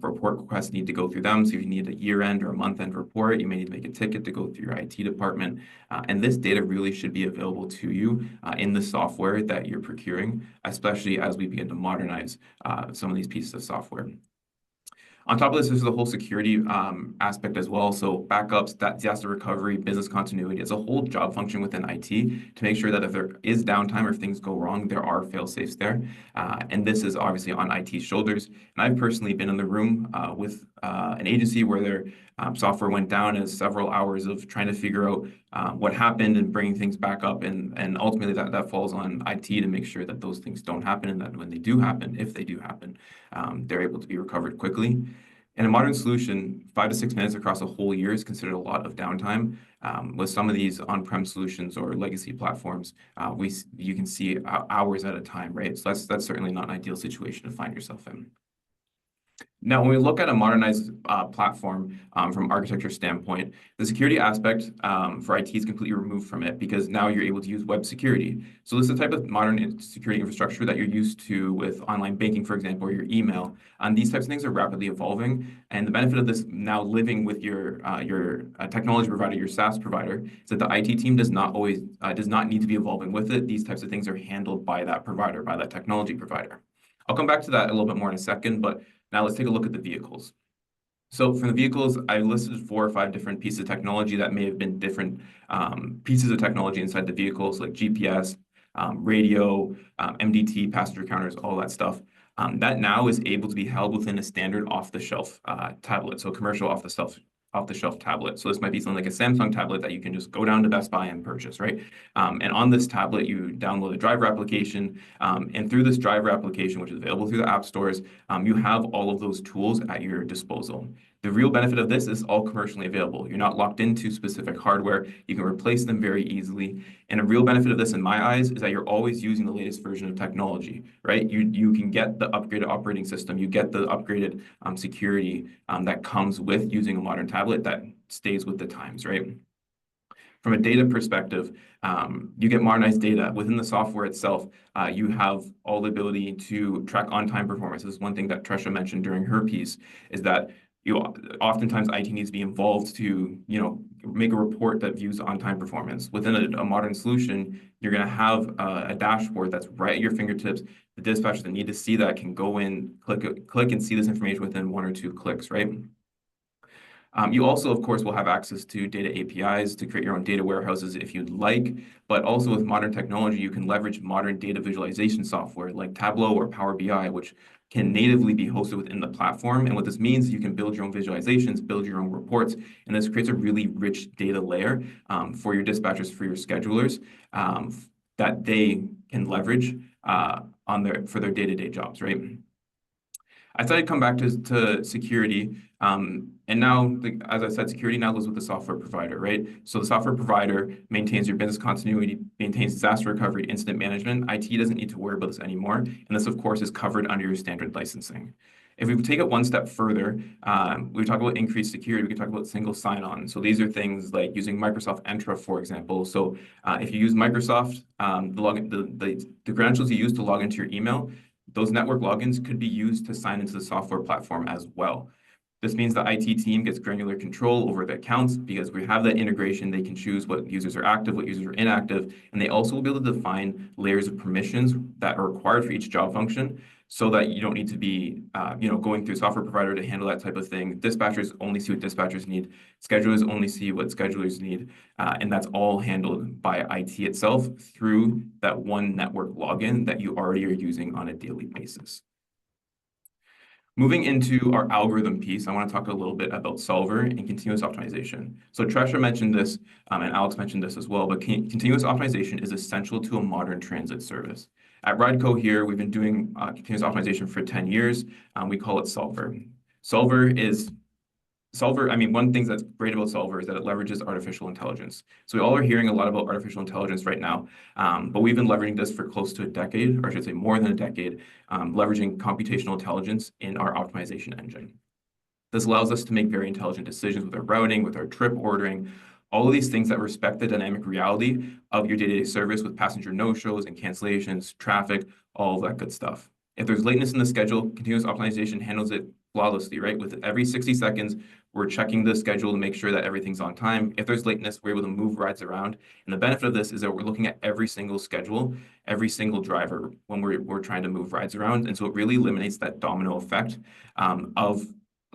Report requests need to go through them. So if you need a year-end or a month-end report, you may need to make a ticket to go through your IT department. And this data really should be available to you in the software that you're procuring, especially as we begin to modernize some of these pieces of software. On top of this, there's the whole security aspect as well. So backups, disaster recovery, business continuity. It's a whole job function within IT to make sure that if there is downtime or if things go wrong, there are fail-safes there. And this is obviously on IT's shoulders. And I've personally been in the room with an agency where their software went down as several hours of trying to figure out what happened and bringing things back up. And ultimately that falls on IT to make sure that those things don't happen, and that when they do happen, if they do happen, they're able to be recovered quickly. In a modern solution, 5 to 6 minutes across a whole year is considered a lot of downtime. With some of these on-prem solutions or legacy platforms, you can see hours at a time, right? So that's certainly not an ideal situation to find yourself in. Now, when we look at a modernized platform from architecture standpoint, the security aspect for IT is completely removed from it because now you're able to use web security. So this is the type of modern security infrastructure that you're used to with online banking, for example, or your email. And these types of things are rapidly evolving. And the benefit of this now living with your technology provider, your SaaS provider, is that the IT team does not need to be evolving with it. These types of things are handled by that provider, by that technology provider. I'll come back to that a little bit more in a second, but now let's take a look at the vehicles. So for the vehicles, I listed 4 or 5 different pieces of technology that may have been different pieces of technology inside the vehicles, like GPS, radio, MDT, passenger counters, all that stuff. That now is able to be held within a standard off-the-shelf tablet, so commercial off-the-shelf tablet. So this might be something like a Samsung tablet that you can just go down to Best Buy and purchase, right? And on this tablet, you download a driver application, and through this driver application, which is available through the app stores, you have all of those tools at your disposal. The real benefit of this is all commercially available. You're not locked into specific hardware. You can replace them very easily. And a real benefit of this, in my eyes, is that you're always using the latest version of technology, right? You can get the upgraded operating system. You get the upgraded security that comes with using a modern tablet that stays with the times, right? From a data perspective, you get modernized data. Within the software itself, you have all the ability to track on-time performance. This is one thing that Treshia mentioned during her piece, is that oftentimes IT needs to be involved to, make a report that views on-time performance. Within a modern solution, you're going to have a dashboard that's right at your fingertips. The dispatchers that need to see that can go in, click and see this information within 1 or 2 clicks, right? You also, of course, will have access to data APIs to create your own data warehouses if you'd like, but also with modern technology, you can leverage modern data visualization software like Tableau or Power BI, which can natively be hosted within the platform. And what this means is you can build your own visualizations, build your own reports, and this creates a really rich data layer for your dispatchers, for your schedulers, that they can leverage for their day-to-day jobs, right? I thought I'd come back to security. And now, as I said, security now lives with the software provider, right? So the software provider maintains your business continuity, maintains disaster recovery, incident management. IT doesn't need to worry about this anymore. And this, of course, is covered under your standard licensing. If we take it one step further, we talk about increased security, we can talk about single sign-on. So these are things like using Microsoft Entra, for example. So if you use Microsoft, the credentials you use to log into your email, those network logins could be used to sign into the software platform as well. This means the IT team gets granular control over the accounts because we have that integration. They can choose what users are active, what users are inactive, and they also will be able to define layers of permissions that are required for each job function so that you don't need to be going through a software provider to handle that type of thing. Dispatchers only see what dispatchers need. Schedulers only see what schedulers need. And that's all handled by IT itself through that one network login that you already are using on a daily basis. Moving into our algorithm piece, I want to talk a little bit about solver and continuous optimization. So Treshia mentioned this, and Alex mentioned this as well, but continuous optimization is essential to a modern transit service. At RideCo here, we've been doing continuous optimization for 10 years. We call it solver. One thing that's great about Solver is that it leverages artificial intelligence. So we all are hearing a lot about artificial intelligence right now, but we've been leveraging this for close to a decade, or I should say more than a decade, leveraging computational intelligence in our optimization engine. This allows us to make very intelligent decisions with our routing, with our trip ordering, all of these things that respect the dynamic reality of your day-to-day service with passenger no-shows and cancellations, traffic, all of that good stuff. If there's lateness in the schedule, continuous optimization handles it flawlessly, right? With every 60 seconds, we're checking the schedule to make sure that everything's on time. If there's lateness, we're able to move rides around. And the benefit of this is that we're looking at every single schedule, every single driver when we're trying to move rides around. And so it really eliminates that domino effect of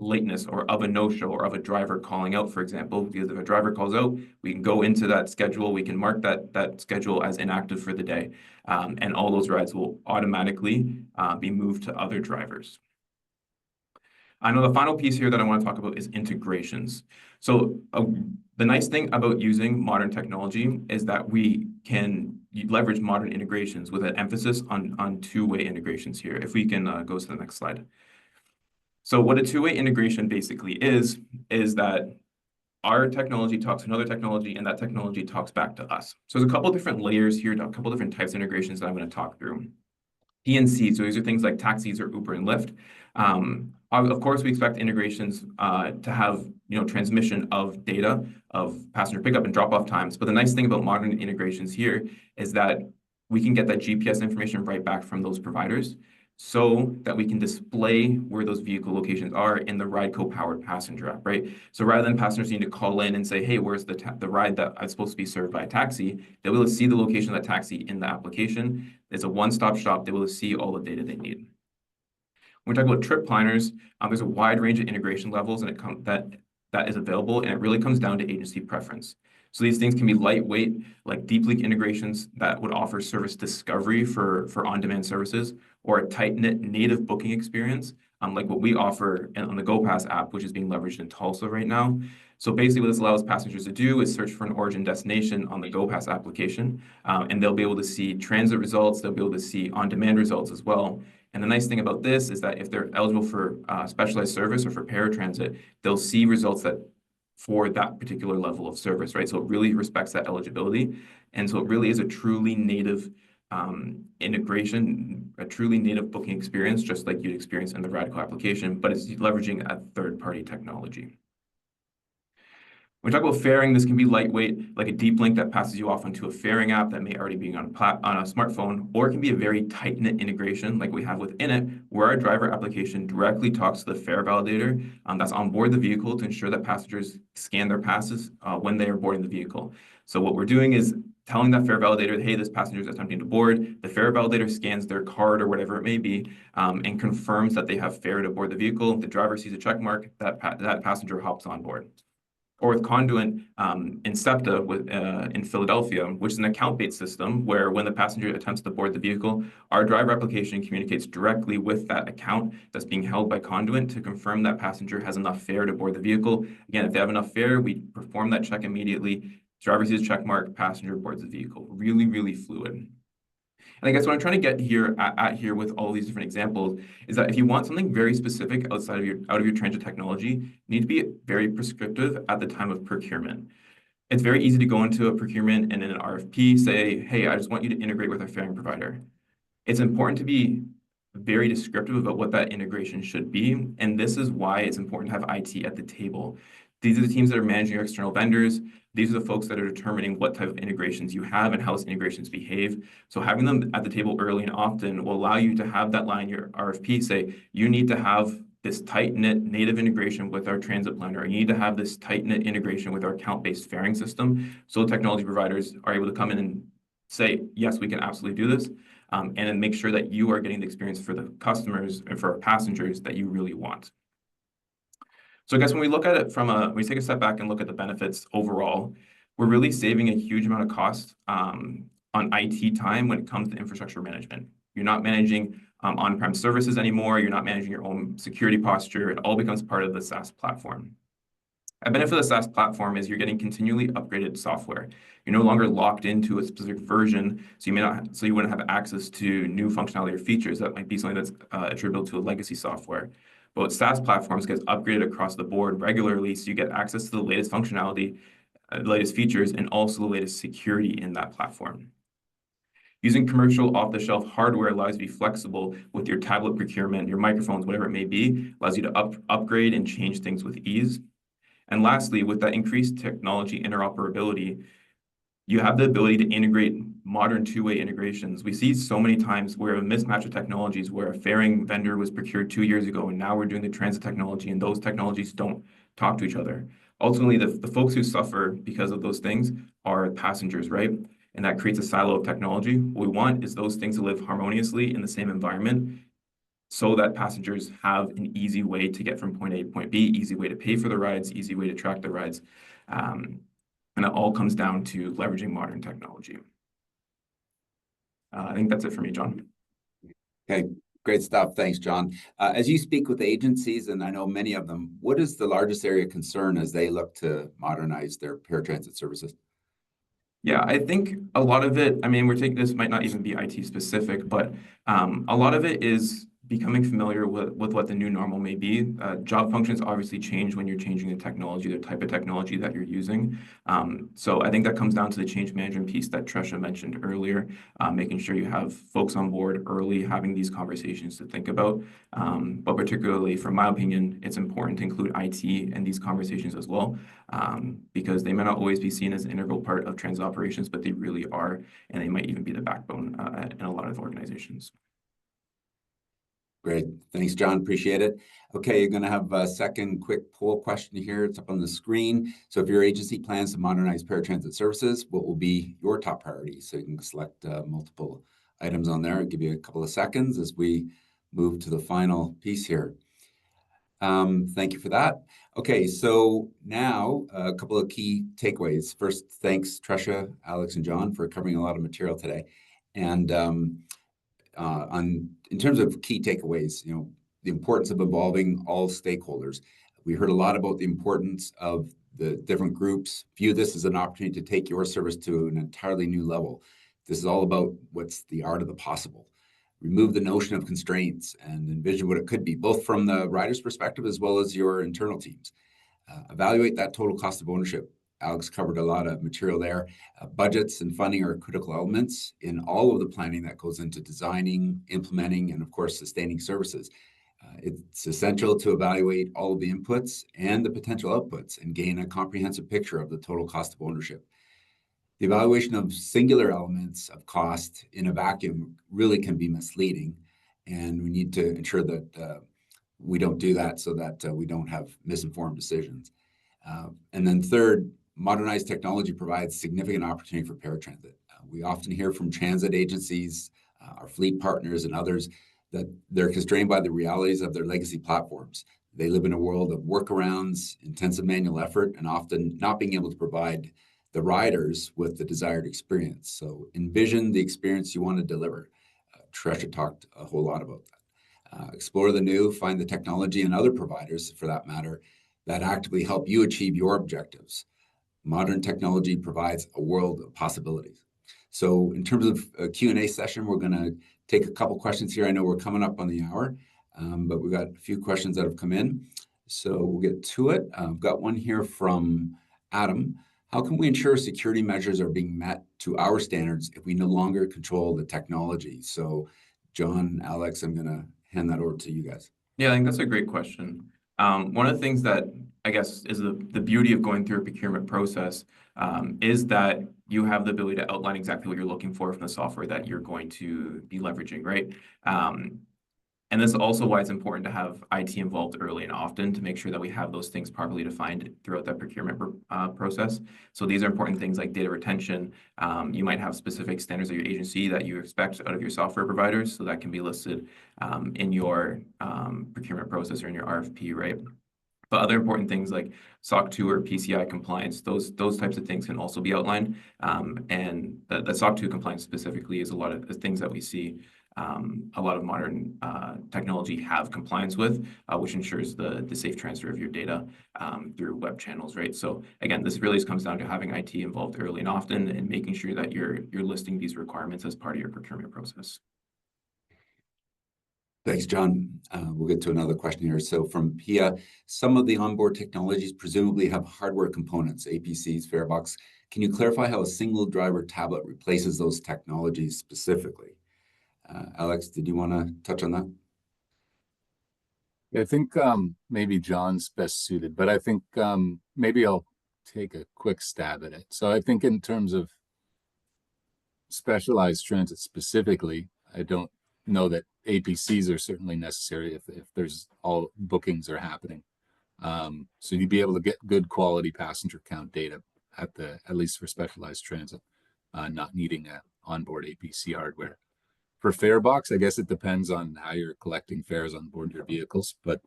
lateness or of a no-show or of a driver calling out, for example. Because if a driver calls out, we can go into that schedule, we can mark that schedule as inactive for the day, and all those rides will automatically be moved to other drivers. I know the final piece here that I want to talk about is integrations. So the nice thing about using modern technology is that we can leverage modern integrations with an emphasis on two-way integrations here. If we can go to the next slide. So what a two-way integration basically is that our technology talks to another technology and that technology talks back to us. So there's a couple different layers here, a couple different types of integrations that I'm going to talk through. PNC, so these are things like taxis or Uber and Lyft. Of course, we expect integrations to have transmission of data of passenger pickup and drop-off times. But the nice thing about modern integrations here is that we can get that GPS information right back from those providers, so that we can display where those vehicle locations are in the RideCo powered passenger app, right? So rather than passengers need to call in and say, hey, where's the ride that I'm supposed to be served by a taxi, they'll be able to see the location of that taxi in the application. It's a one-stop shop. They'll be able to see all the data they need. When we talk about trip planners, there's a wide range of integration levels and that is available, and it really comes down to agency preference. So these things can be lightweight, like deep link integrations that would offer service discovery for on-demand services, or a tight-knit native booking experience, like what we offer on the GoPass app, which is being leveraged in Tulsa right now. So basically what this allows passengers to do is search for an origin destination on the GoPass application, and they'll be able to see transit results, they'll be able to see on-demand results as well. And the nice thing about this is that if they're eligible for specialized service or for paratransit, they'll see results for that particular level of service, right? So it really respects that eligibility. And so it really is a truly native integration, a truly native booking experience, just like you'd experience in the RideCo application, but it's leveraging a third-party technology. When we talk about faring, this can be lightweight, like a deep link that passes you off onto a faring app that may already be on a smartphone, or it can be a very tight-knit integration like we have within it, where our driver application directly talks to the fare validator that's on board the vehicle to ensure that passengers scan their passes when they are boarding the vehicle. So what we're doing is telling that fare validator, hey, this passenger is attempting to board. The fare validator scans their card or whatever it may be and confirms that they have fared aboard the vehicle. The driver sees a check mark, that passenger hops on board. Or with Conduit in SEPTA in Philadelphia, which is an account-based system where when the passenger attempts to board the vehicle, our driver application communicates directly with that account that's being held by Conduit to confirm that passenger has enough fare to board the vehicle. Again, if they have enough fare, we perform that check immediately. Driver sees a check mark, passenger boards the vehicle. Really, really fluid. And I guess what I'm trying to get here with all these different examples is that if you want something very specific out of your transit technology, you need to be very prescriptive at the time of procurement. It's very easy to go into a procurement and in an RFP say, hey, I just want you to integrate with our faring provider. It's important to be very descriptive about what that integration should be. And this is why it's important to have IT at the table. These are the teams that are managing your external vendors. These are the folks that are determining what type of integrations you have and how those integrations behave. So having them at the table early and often will allow you to have that line in your RFP say, you need to have this tight-knit native integration with our transit planner. You need to have this tight-knit integration with our account-based faring system. So technology providers are able to come in and say, yes, we can absolutely do this. And then make sure that you are getting the experience for the customers and for our passengers that you really want. So I guess when we look at it when we take a step back and look at the benefits overall, we're really saving a huge amount of cost on IT time when it comes to infrastructure management. You're not managing on-prem services anymore. You're not managing your own security posture. It all becomes part of the SaaS platform. A benefit of the SaaS platform is you're getting continually upgraded software. You're no longer locked into a specific version, so you wouldn't have access to new functionality or features that might be something that's attributable to a legacy software. But SaaS platforms gets upgraded across the board regularly, so you get access to the latest functionality, the latest features, and also the latest security in that platform. Using commercial off-the-shelf hardware allows you to be flexible with your tablet procurement, your microphones, whatever it may be, allows you to upgrade and change things with ease. And lastly, with that increased technology interoperability, you have the ability to integrate modern two-way integrations. We see so many times where a mismatch of technologies, where a faring vendor was procured 2 years ago, and now we're doing the transit technology, and those technologies don't talk to each other. Ultimately, the folks who suffer because of those things are passengers, right? And that creates a silo of technology. What we want is those things to live harmoniously in the same environment so that passengers have an easy way to get from point A to point B, easy way to pay for the rides, easy way to track the rides. And it all comes down to leveraging modern technology. I think that's it for me, John. Okay, great stuff. Thanks, John. As you speak with agencies, and I know many of them, what is the largest area of concern as they look to modernize their paratransit services? Yeah, I think a lot of it, I mean, this might not even be IT specific, but a lot of it is becoming familiar with what the new normal may be. Job functions obviously change when you're changing the technology, the type of technology that you're using. So I think that comes down to the change management piece that Treshia mentioned earlier, making sure you have folks on board early, having these conversations to think about. But particularly, from my opinion, it's important to include IT in these conversations as well, because they may not always be seen as an integral part of transit operations, but they really are, and they might even be the backbone in a lot of organizations. Great. Thanks, John. Appreciate it. Okay, you're going to have a second quick poll question here. It's up on the screen. So if your agency plans to modernize paratransit services, what will be your top priority? So you can select multiple items on there. I'll give you a couple of seconds as we move to the final piece here. Thank you for that. Okay, so now a couple of key takeaways. First, thanks, Treshia, Alex, and John for covering a lot of material today. And in terms of key takeaways, the importance of involving all stakeholders. We heard a lot about the importance of the different groups. View this as an opportunity to take your service to an entirely new level. This is all about what's the art of the possible. Remove the notion of constraints and envision what it could be, both from the rider's perspective as well as your internal teams. Evaluate that total cost of ownership. Alex covered a lot of material there. Budgets and funding are critical elements in all of the planning that goes into designing, implementing, and of course, sustaining services. It's essential to evaluate all of the inputs and the potential outputs and gain a comprehensive picture of the total cost of ownership. The evaluation of singular elements of cost in a vacuum really can be misleading, and we need to ensure that we don't do that so that we don't have misinformed decisions. And then third, modernized technology provides significant opportunity for paratransit. We often hear from transit agencies, our fleet partners, and others that they're constrained by the realities of their legacy platforms. They live in a world of workarounds, intensive manual effort, and often not being able to provide the riders with the desired experience. So envision the experience you want to deliver. Treshia talked a whole lot about that. Explore the new, find the technology and other providers, for that matter, that actively help you achieve your objectives. Modern technology provides a world of possibilities. So in terms of a Q&A session, we're going to take a couple questions here. I know we're coming up on the hour, but we've got a few questions that have come in. So we'll get to it. I've got one here from Adam. How can we ensure security measures are being met to our standards if we no longer control the technology? So John, Alex, I'm going to hand that over to you guys. Yeah, I think that's a great question. One of the things that I guess is the beauty of going through a procurement process is that you have the ability to outline exactly what you're looking for from the software that you're going to be leveraging, right? And this is also why it's important to have IT involved early and often to make sure that we have those things properly defined throughout that procurement process. So these are important things like data retention. You might have specific standards of your agency that you expect out of your software providers, so that can be listed in your procurement process or in your RFP, right? But other important things like SOC 2 or PCI compliance, those types of things can also be outlined. And the SOC 2 compliance specifically is a lot of the things that we see a lot of modern technology have compliance with, which ensures the safe transfer of your data through web channels, right? So again, this really comes down to having IT involved early and often and making sure that you're listing these requirements as part of your procurement process. Thanks, John. We'll get to another question here. So from Pia, some of the onboard technologies presumably have hardware components, APCs, farebox. Can you clarify how a single driver tablet replaces those technologies specifically? Alex, did you want to touch on that? I think maybe John's best suited, but I think maybe I'll take a quick stab at it. So I think in terms of specialized transit specifically, I don't know that APCs are certainly necessary if there's all bookings are happening. So you'd be able to get good quality passenger count data at least for specialized transit, not needing a onboard APC hardware. For farebox, I guess it depends on how you're collecting fares on board your vehicles, but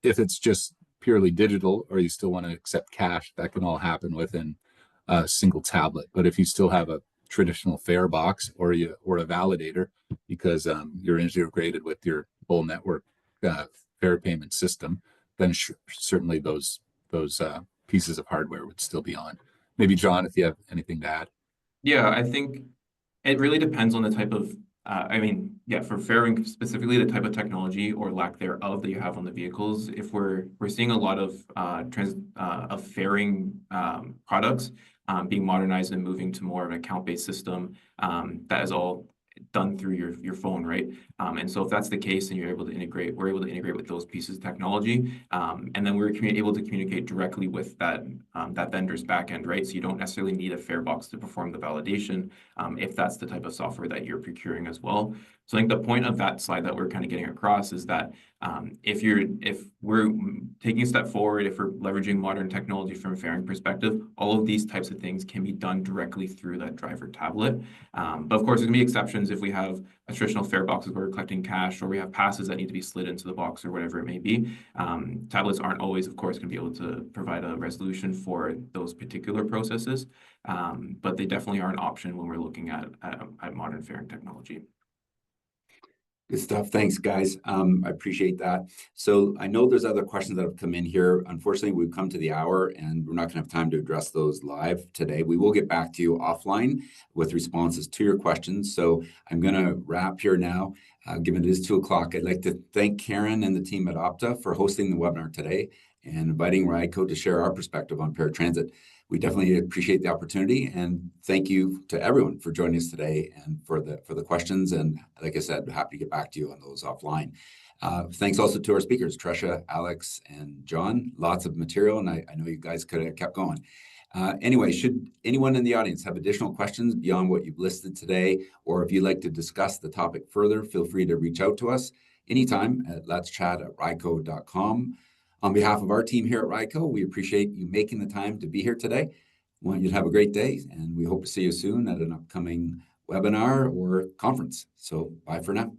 if it's just purely digital or you still want to accept cash, that can all happen within a single tablet. But if you still have a traditional fare box or a validator because you're integrated with your whole network fare payment system, then certainly those pieces of hardware would still be on. Maybe John, if you have anything to add. Yeah, I think it really depends on the type of for fairing specifically, the type of technology or lack thereof that you have on the vehicles, if we're seeing a lot of fairing products being modernized and moving to more of an account-based system, that is all done through your phone, right? And so if that's the case, and we're able to integrate with those pieces of technology, and then we're able to communicate directly with that vendor's backend, right? So you don't necessarily need a fare box to perform the validation, if that's the type of software that you're procuring as well. So I think the point of that slide that we're kind of getting across is that if we're taking a step forward, if we're leveraging modern technology from a faring perspective, all of these types of things can be done directly through that driver tablet. But of course, there's gonna be exceptions if we have a traditional fare boxes where we're collecting cash, or we have passes that need to be slid into the box, or whatever it may be. Tablets aren't always, of course, gonna be able to provide a resolution for those particular processes, but they definitely are an option when we're looking at modern faring technology. Good stuff. Thanks, guys. I appreciate that. So I know there's other questions that have come in here. Unfortunately, we've come to the hour and we're not going to have time to address those live today. We will get back to you offline with responses to your questions. So I'm going to wrap here now. Given it is 2:00, I'd like to thank Karen and the team at Opta for hosting the webinar today and inviting RideCo to share our perspective on paratransit. We definitely appreciate the opportunity, and thank you to everyone for joining us today and for the questions. And like I said, happy to get back to you on those offline. Thanks also to our speakers, Treshia, Alex, and John. Lots of material, and I know you guys could have kept going. Anyway, should anyone in the audience have additional questions beyond what you've listed today, or if you'd like to discuss the topic further, feel free to reach out to us anytime at letschat@rideco.com. On behalf of our team here at RideCo, we appreciate you making the time to be here today. We want you to have a great day, and we hope to see you soon at an upcoming webinar or conference. So bye for now.